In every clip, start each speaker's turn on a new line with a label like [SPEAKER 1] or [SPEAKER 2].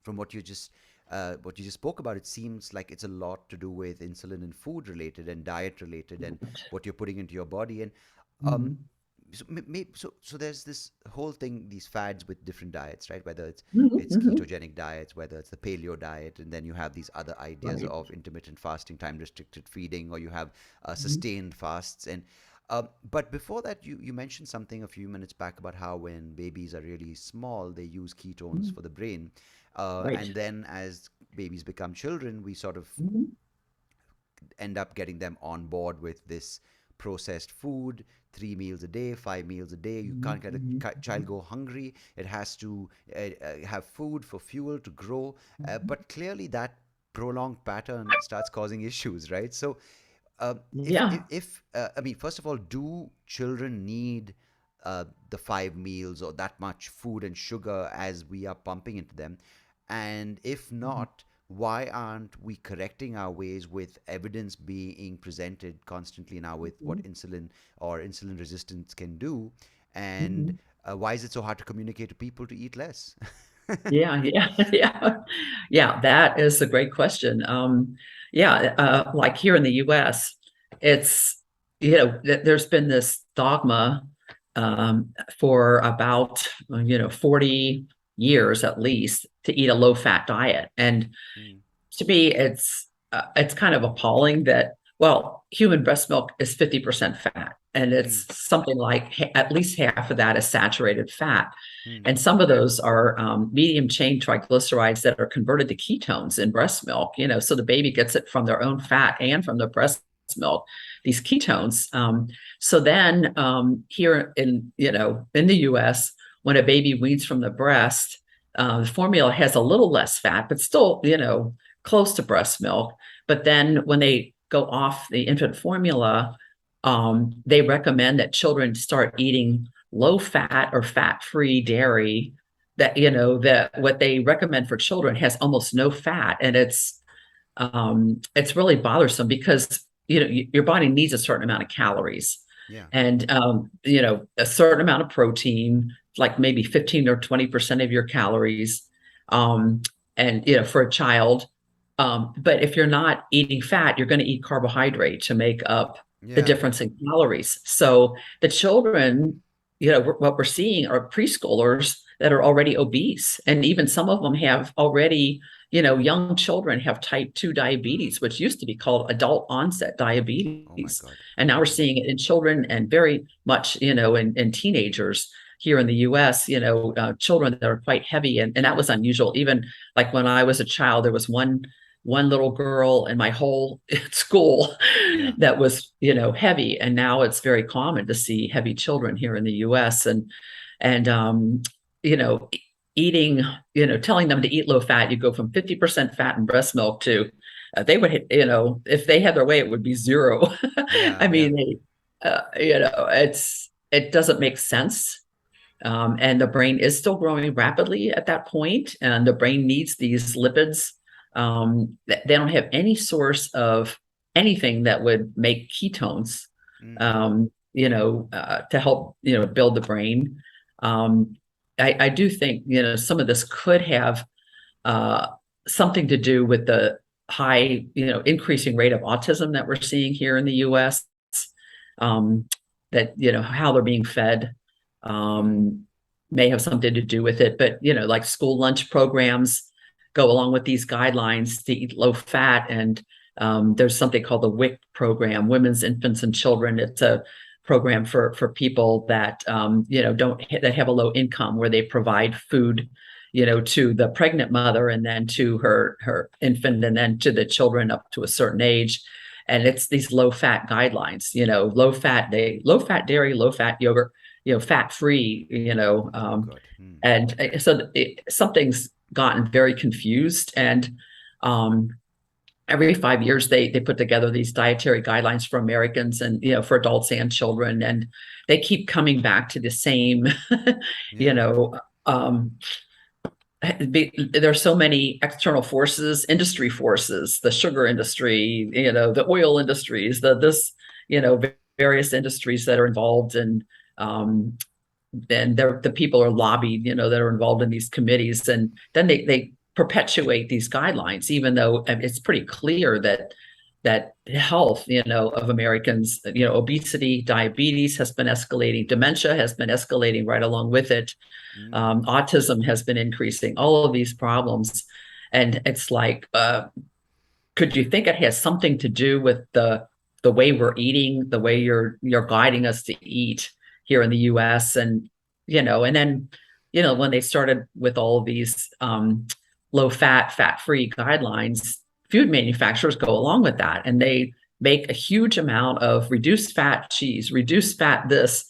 [SPEAKER 1] from what you just spoke about, it seems like it's a lot to do with insulin and food related and diet related and what you're putting into your body. And um,
[SPEAKER 2] Mhm.
[SPEAKER 1] so there's this whole thing, these fads with different diets, right? Whether
[SPEAKER 2] Mhm.
[SPEAKER 1] it's
[SPEAKER 2] Mhm.
[SPEAKER 1] ketogenic diets, whether it's the paleo diet, and then you have these other ideas
[SPEAKER 2] Right.
[SPEAKER 1] of intermittent fasting, time restricted feeding, or you have
[SPEAKER 2] Mhm.
[SPEAKER 1] sustained fasts. And but before that, you mentioned something a few minutes back about how when babies are really small, they use ketones
[SPEAKER 2] Mhm.
[SPEAKER 1] for the brain,
[SPEAKER 2] Right.
[SPEAKER 1] and then as babies become children, we sort of
[SPEAKER 2] Mhm.
[SPEAKER 1] end up getting them on board with this processed food, 3 meals a day, 5 meals a day. You
[SPEAKER 2] Mhm.
[SPEAKER 1] can't get a
[SPEAKER 2] Mhm.
[SPEAKER 1] child go hungry. It has to have food for fuel to grow.
[SPEAKER 2] Mhm.
[SPEAKER 1] But clearly, that prolonged pattern starts causing issues, right? So,
[SPEAKER 2] Yeah.
[SPEAKER 1] I mean, first of all, do children need the 5 meals or that much food and sugar as we are pumping into them? And if
[SPEAKER 2] Mhm.
[SPEAKER 1] not, why aren't we correcting our ways with evidence being presented constantly now with what
[SPEAKER 2] Mhm.
[SPEAKER 1] insulin or insulin resistance can do? And
[SPEAKER 2] Mhm.
[SPEAKER 1] why is it so hard to communicate to people to eat less?
[SPEAKER 2] Yeah, yeah, yeah. Yeah, that is a great question. Yeah, like here in the US, it's, there's been this dogma for about, 40 years at least to eat a low-fat diet. And
[SPEAKER 1] Mm,
[SPEAKER 2] to me, it's kind of appalling that, well, human breast milk is 50% fat, and
[SPEAKER 1] mm,
[SPEAKER 2] it's something like at least half of that is saturated fat.
[SPEAKER 1] mm.
[SPEAKER 2] And some of those are medium chain triglycerides that are converted to ketones in breast milk, so the baby gets it from their own fat and from the breast milk, these ketones. So then here in the US, when a baby weans from the breast, the formula has a little less fat, but still, close to breast milk. But then when they go off the infant formula, they recommend that children start eating low fat or fat free dairy. That what they recommend for children has almost no fat, and it's really bothersome because your body needs a certain amount of calories,
[SPEAKER 1] Yeah.
[SPEAKER 2] and a certain amount of protein, like maybe 15 or 20% of your calories, um, and for a child. But if you're not eating fat, you're going to eat carbohydrate to make up the
[SPEAKER 1] Yeah.
[SPEAKER 2] difference in calories. So the children, what we're seeing are preschoolers that are already obese, and even some of them have already, young children have type 2 diabetes, which used to be called adult onset
[SPEAKER 1] Oh my
[SPEAKER 2] diabetes.
[SPEAKER 1] God.
[SPEAKER 2] And now we're seeing it in children and very much, in teenagers here in the US, children that are quite heavy. And that was unusual. Even like when I was a child, there was one little girl in my whole school
[SPEAKER 1] Yeah.
[SPEAKER 2] that was, heavy. And now it's very common to see heavy children here in the US. And you know, eating, telling them to eat low fat, you go from 50% fat in breast milk to they would hit, if they had their way, it would be zero.
[SPEAKER 1] Yeah.
[SPEAKER 2] I
[SPEAKER 1] Yeah.
[SPEAKER 2] mean, it doesn't make sense. And the brain is still growing rapidly at that point, and the brain needs these lipids. They don't have any source of anything that would make ketones,
[SPEAKER 1] Mm,
[SPEAKER 2] to help, build the brain. Um, I do think, some of this could have uh, something to do with the high, increasing rate of autism that we're seeing here in the US. Um, that, how they're being fed
[SPEAKER 1] mm.
[SPEAKER 2] um, may have something to do with it. But, like school lunch programs go along with these guidelines to eat low fat. And there's something called the WIC program, Women's, Infants, and Children. It's a program for people that, don't that have a low income, where they provide food, to the pregnant mother, and then to her infant, and then to the children up to a certain age. And it's these low fat guidelines, low fat dairy, low fat yogurt, fat free,
[SPEAKER 1] Oh God. Mm.
[SPEAKER 2] and so something's gotten very confused. And um, every 5 years they put together these dietary guidelines for Americans, and for adults and children, and they keep coming back to the same, you
[SPEAKER 1] Yeah.
[SPEAKER 2] know, um, there's so many external forces, industry forces, the sugar industry, the oil industries, you know, various industries that are involved, and the people are lobbied, that are involved in these committees, and then they perpetuate these guidelines, even though it's pretty clear that health, of Americans, obesity, diabetes has been escalating, dementia has been escalating right along with it,
[SPEAKER 1] Mm.
[SPEAKER 2] autism has been increasing, all of these problems, and it's like, could you think it has something to do with the way we're eating, the way you're guiding us to eat here in the U.S. And then when they started with all of these low fat, fat free guidelines, food manufacturers go along with that, and they make a huge amount of reduced fat cheese, reduced fat this,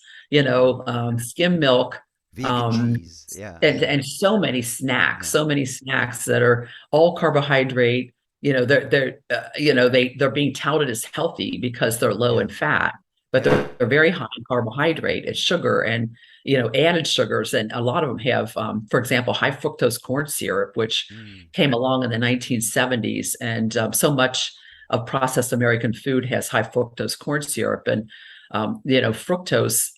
[SPEAKER 2] skim milk,
[SPEAKER 1] Vegan
[SPEAKER 2] um,
[SPEAKER 1] cheese. Yeah.
[SPEAKER 2] and so many snacks,
[SPEAKER 1] Yeah.
[SPEAKER 2] so many snacks that are all carbohydrate. They're being touted as healthy because they're low
[SPEAKER 1] Yeah.
[SPEAKER 2] in fat, but
[SPEAKER 1] Yeah.
[SPEAKER 2] they're very high in carbohydrate and sugar and added sugars, and a lot of them have, for example, high fructose corn syrup, which
[SPEAKER 1] Mm.
[SPEAKER 2] came along in the 1970s, and so much of processed American food has high fructose corn syrup, and fructose.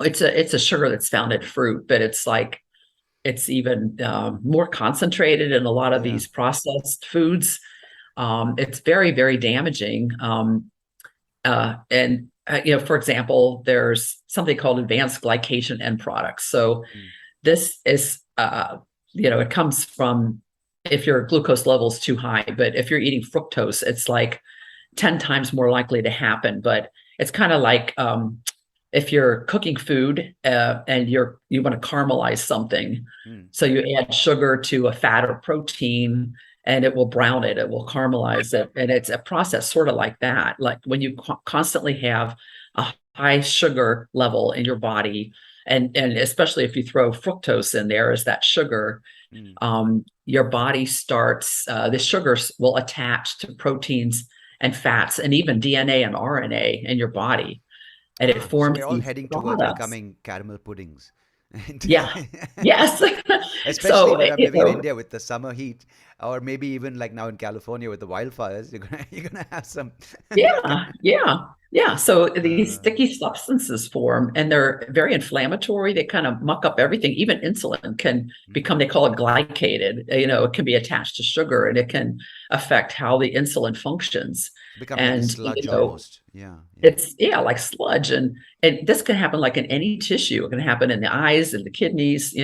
[SPEAKER 2] It's a sugar that's found in fruit, but it's even more concentrated in a lot of
[SPEAKER 1] Yeah.
[SPEAKER 2] these processed foods. It's very, very damaging. And for example, there's something called advanced glycation end products. So
[SPEAKER 1] Mm.
[SPEAKER 2] this is, it comes from if your glucose level is too high, but if you're eating fructose, it's like 10 times more likely to happen. But it's kind of like, if you're cooking food and you want to caramelize something,
[SPEAKER 1] Mm.
[SPEAKER 2] so you add sugar to a fat or protein, and it will brown it, it will caramelize it, and it's a process sort of like that. Like when you constantly have a high sugar level in your body, and especially if you throw fructose in there as that sugar,
[SPEAKER 1] Mm.
[SPEAKER 2] your body starts, the sugars will attach to proteins and fats and even DNA and RNA in your body, and it
[SPEAKER 1] Ah, so
[SPEAKER 2] forms
[SPEAKER 1] we're all
[SPEAKER 2] these
[SPEAKER 1] heading towards
[SPEAKER 2] products.
[SPEAKER 1] becoming caramel puddings.
[SPEAKER 2] Yeah. Yes.
[SPEAKER 1] Especially
[SPEAKER 2] So,
[SPEAKER 1] when I'm living in India with the summer heat, or maybe even like now in California with the wildfires, you're gonna have some.
[SPEAKER 2] yeah, yeah, yeah. So these
[SPEAKER 1] uh,
[SPEAKER 2] sticky substances form, and they're very inflammatory. They kind of muck up everything. Even insulin can
[SPEAKER 1] mm,
[SPEAKER 2] become, they call it glycated. It can be attached to sugar, and it can affect how the insulin functions.
[SPEAKER 1] become like a
[SPEAKER 2] And
[SPEAKER 1] sludge almost. Yeah, yeah.
[SPEAKER 2] it's, yeah, like sludge, and this can happen like in any tissue. It can happen in the eyes and the kidneys,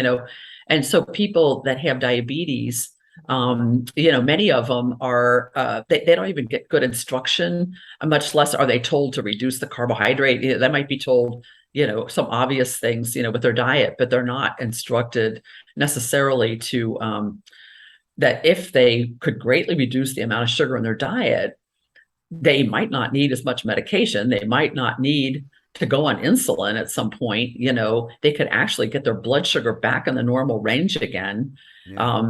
[SPEAKER 2] and so people that have diabetes, many of them are, they don't even get good instruction, much less are they told to reduce the carbohydrate. They might be told some obvious things with their diet, but they're not instructed necessarily to, that if they could greatly reduce the amount of sugar in their diet, they might not need as much medication. They might not need to go on insulin at some point. They could actually get their blood sugar back in the normal range again.
[SPEAKER 1] Yeah.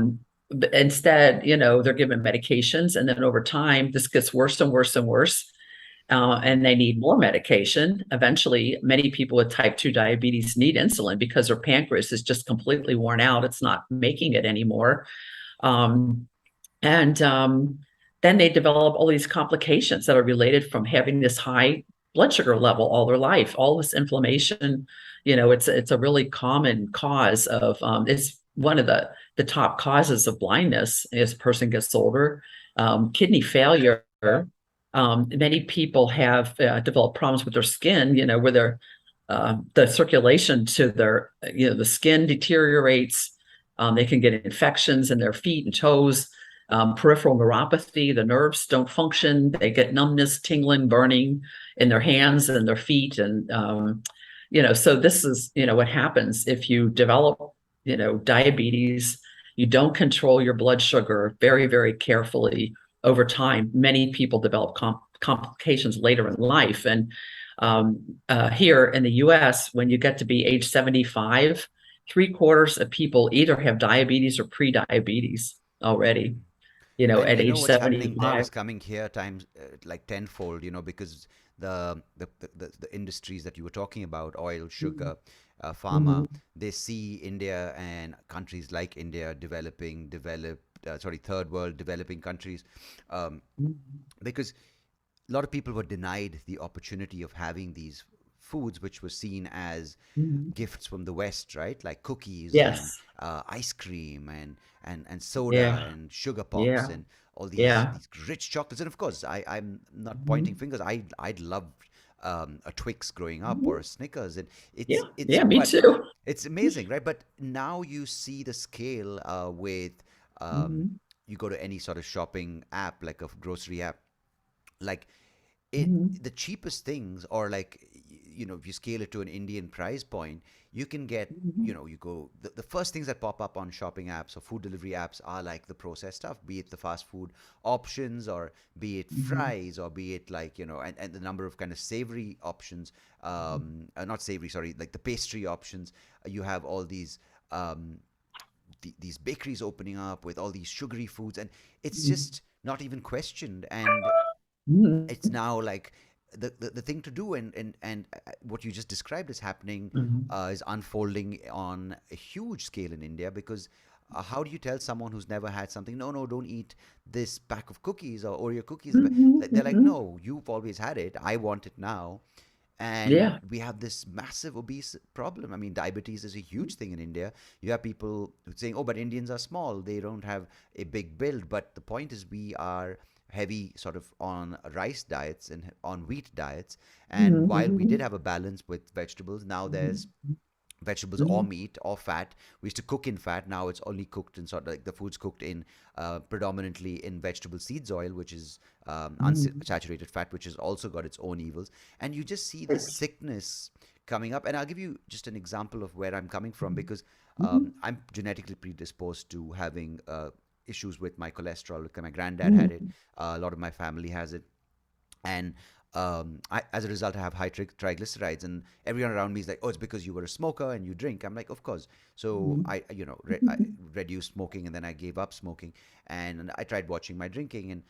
[SPEAKER 2] But instead, they're given medications, and then over time, this gets worse and worse and worse. And they need more medication. Eventually, many people with type 2 diabetes need insulin because their pancreas is just completely worn out. It's not making it anymore. Um, and then they develop all these complications that are related from having this high blood sugar level all their life, all this inflammation. It's a really common cause of, it's one of the top causes of blindness as a person gets older. Kidney failure. Many people have developed problems with their skin, where the circulation to their, the skin deteriorates. They can get infections in their feet and toes, peripheral neuropathy. The nerves don't function. They get numbness, tingling, burning in their hands and their feet. And, so this is, what happens if you develop, diabetes. You don't control your blood sugar very, very carefully over time. Many people develop complications later in life. And here in the US, when you get to be age 75, 3/4 of people either have diabetes or pre-diabetes already,
[SPEAKER 1] Mm. And
[SPEAKER 2] at
[SPEAKER 1] you know
[SPEAKER 2] age
[SPEAKER 1] what's happening there
[SPEAKER 2] 75.
[SPEAKER 1] is coming here times like tenfold, because the industries that you were talking about, oil, sugar, pharma,
[SPEAKER 2] Mhm.
[SPEAKER 1] they see India and countries like India third world developing countries, um,
[SPEAKER 2] Mhm.
[SPEAKER 1] because a lot of people were denied the opportunity of having these foods which were seen as
[SPEAKER 2] Mhm.
[SPEAKER 1] gifts from the West, right? Like cookies and
[SPEAKER 2] Yes.
[SPEAKER 1] ice cream and soda
[SPEAKER 2] Yeah.
[SPEAKER 1] and sugar pops
[SPEAKER 2] Yeah.
[SPEAKER 1] and all
[SPEAKER 2] Yeah.
[SPEAKER 1] these rich chocolates. And of course, I'm not pointing
[SPEAKER 2] Mhm.
[SPEAKER 1] fingers. I'd love a Twix growing up or
[SPEAKER 2] Mhm.
[SPEAKER 1] a Snickers, and
[SPEAKER 2] Yeah.
[SPEAKER 1] it's
[SPEAKER 2] Yeah. Me
[SPEAKER 1] but
[SPEAKER 2] too.
[SPEAKER 1] it's amazing, right? But now you see the scale with um,
[SPEAKER 2] Mhm.
[SPEAKER 1] you go to any sort of shopping app, like a grocery app, like it
[SPEAKER 2] Mhm.
[SPEAKER 1] the cheapest things, or like if you scale it to an Indian price point, you can get,
[SPEAKER 2] Mhm.
[SPEAKER 1] you go, the first things that pop up on shopping apps or food delivery apps are like the processed stuff, be it the fast food options, or be it
[SPEAKER 2] Mhm.
[SPEAKER 1] fries, or be it like, and the number of kind of savory options, not savory, sorry, like the pastry options. You have all these um, these bakeries opening up with all these sugary foods, and it's
[SPEAKER 2] Mhm.
[SPEAKER 1] just not even questioned. And it's
[SPEAKER 2] Mhm.
[SPEAKER 1] now like the thing to do, and what you just described is happening,
[SPEAKER 2] Mhm.
[SPEAKER 1] is unfolding on a huge scale in India, because how do you tell someone who's never had something, no, no, don't eat this pack of cookies or Oreo cookies?
[SPEAKER 2] Mhm.
[SPEAKER 1] They're like,
[SPEAKER 2] Mhm.
[SPEAKER 1] no, you've always had it, I want it now. And
[SPEAKER 2] Yeah.
[SPEAKER 1] we have this massive obese problem. I mean, diabetes is a huge thing in India. You have people saying, oh, but Indians are small, they don't have a big build. But the point is, we are heavy sort of on rice diets and on wheat diets. And while we did
[SPEAKER 2] Mhm.
[SPEAKER 1] have a balance with vegetables, now there's
[SPEAKER 2] Mhm.
[SPEAKER 1] vegetables or
[SPEAKER 2] Mhm.
[SPEAKER 1] meat or fat. We used to cook in fat. Now it's only cooked in sort of like the food's cooked in predominantly in vegetable seeds oil, which is
[SPEAKER 2] Mhm.
[SPEAKER 1] unsaturated fat, which has also got its own evils. And you just see this sickness coming up. And I'll give you just an example of where I'm coming from, because
[SPEAKER 2] Mhm.
[SPEAKER 1] I'm genetically predisposed to having issues with my cholesterol. Because my granddad had it,
[SPEAKER 2] Mhm.
[SPEAKER 1] a lot of my family has it, and as a result, I have high triglycerides, and everyone around me is like, "Oh, it's because you were a smoker and you drink." I'm like, "Of course." So
[SPEAKER 2] Mhm.
[SPEAKER 1] I reduced smoking, and then I gave up smoking, and I tried watching my drinking, and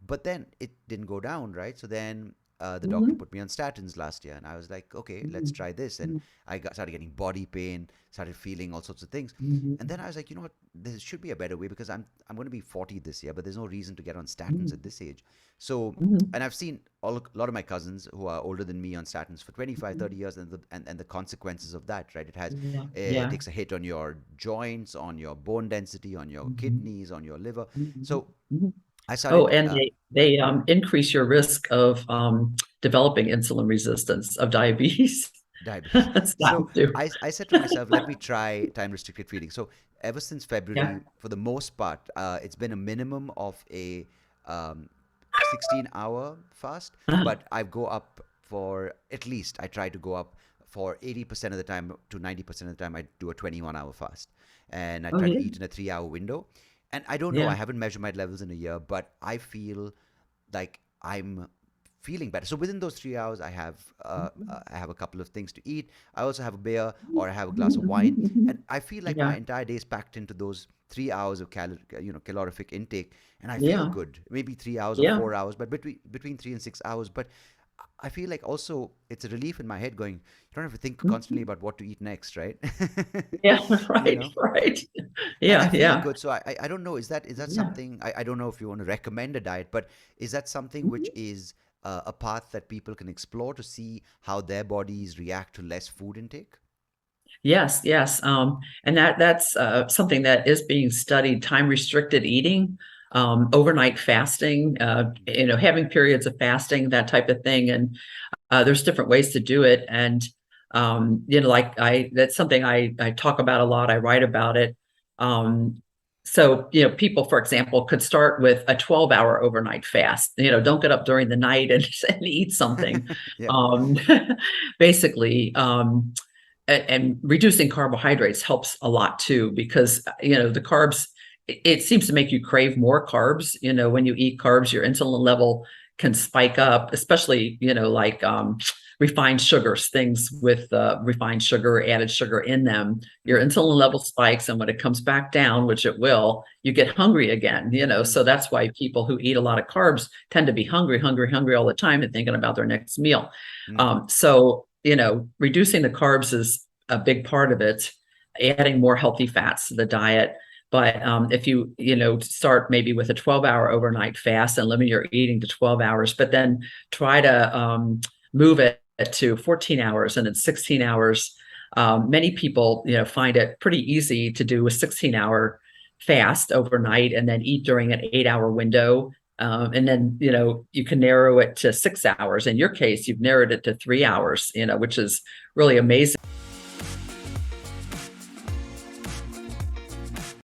[SPEAKER 1] but then it didn't go down, right? So then the doctor
[SPEAKER 2] Mhm.
[SPEAKER 1] put me on statins last year, and I was like, okay, let's
[SPEAKER 2] Mhm.
[SPEAKER 1] try this. And
[SPEAKER 2] Mhm.
[SPEAKER 1] started getting body pain, started feeling all sorts of things. And
[SPEAKER 2] Mhm.
[SPEAKER 1] then I was like, you know what? There should be a better way, because I'm going to be 40 this year, but there's no reason to get on statins at
[SPEAKER 2] Mhm.
[SPEAKER 1] this age. So,
[SPEAKER 2] Mhm.
[SPEAKER 1] and I've seen a lot of my cousins who are older than me on statins for 25,
[SPEAKER 2] Mhm.
[SPEAKER 1] 30 years, and the consequences of that, right?
[SPEAKER 2] Yeah.
[SPEAKER 1] It
[SPEAKER 2] Yeah.
[SPEAKER 1] takes a hit on your joints, on your bone density, on your
[SPEAKER 2] Mhm.
[SPEAKER 1] kidneys, on your liver.
[SPEAKER 2] Mhm.
[SPEAKER 1] So
[SPEAKER 2] Mhm.
[SPEAKER 1] I
[SPEAKER 2] Oh,
[SPEAKER 1] started
[SPEAKER 2] and they increase your risk of developing insulin resistance of diabetes.
[SPEAKER 1] diabetes. So
[SPEAKER 2] Statins do.
[SPEAKER 1] I said to myself, let me try time restricted feeding. So ever since
[SPEAKER 2] Yeah.
[SPEAKER 1] February, for the most part, it's been a minimum of a 16-hour fast, but I go up for at least, I try to go up for 80% of the time to 90% of the time. I do a 21-hour fast, and I
[SPEAKER 2] Oh
[SPEAKER 1] try to
[SPEAKER 2] yeah.
[SPEAKER 1] eat in a 3-hour window. And I don't know, I
[SPEAKER 2] Yeah.
[SPEAKER 1] haven't measured my levels in a year, but I feel like I'm feeling better. So within those 3 hours, I have a couple of things to eat. I also have a beer or I have a glass of wine, and I feel like my
[SPEAKER 2] Yeah.
[SPEAKER 1] entire day is packed into those 3 hours of calorific intake, and I feel
[SPEAKER 2] Yeah.
[SPEAKER 1] good. Maybe 3 hours or
[SPEAKER 2] Yeah.
[SPEAKER 1] 4 hours, but between 3 and 6 hours. But I feel like also it's a relief in my head, going, you don't have to think constantly
[SPEAKER 2] Mhm.
[SPEAKER 1] about what to eat next, right?
[SPEAKER 2] Yeah.
[SPEAKER 1] you
[SPEAKER 2] Right.
[SPEAKER 1] know
[SPEAKER 2] Right.
[SPEAKER 1] and I
[SPEAKER 2] Yeah.
[SPEAKER 1] feel
[SPEAKER 2] Yeah.
[SPEAKER 1] good. So I don't know. Is that
[SPEAKER 2] Yeah.
[SPEAKER 1] something? I don't know if you want to recommend a diet, but is that something which
[SPEAKER 2] Mhm.
[SPEAKER 1] is a path that people can explore to see how their bodies react to less food intake?
[SPEAKER 2] Yes, yes. And that's something that is being studied, time restricted eating, overnight fasting, having periods of fasting, that type of thing. And there's different ways to do it. And like that's something I talk about a lot. I write about it. So, people, for example, could start with a 12-hour overnight fast. Don't get up during the night and eat something.
[SPEAKER 1] Yeah.
[SPEAKER 2] Um, basically, and reducing carbohydrates helps a lot too, because the carbs, it seems to make you crave more carbs. When you eat carbs, your insulin level can spike up, especially like refined sugars, things with refined sugar, added sugar in them. Your
[SPEAKER 1] Mm,
[SPEAKER 2] insulin level spikes, and when it comes back down, which it will, you get hungry again. So
[SPEAKER 1] mm,
[SPEAKER 2] that's why people who eat a lot of carbs tend to be hungry, hungry, hungry all the time and thinking about their next meal.
[SPEAKER 1] mm,
[SPEAKER 2] So reducing the carbs is a big part of it, adding more healthy fats to the diet. But if you start maybe with a 12-hour overnight fast and limit your eating to 12 hours, but then try to move it to 14 hours and then 16 hours. Many people, find it pretty easy to do a 16-hour fast overnight and then eat during an 8-hour window. And then, you can narrow it to 6 hours. In your case, you've narrowed it to 3 hours, which is really amazing.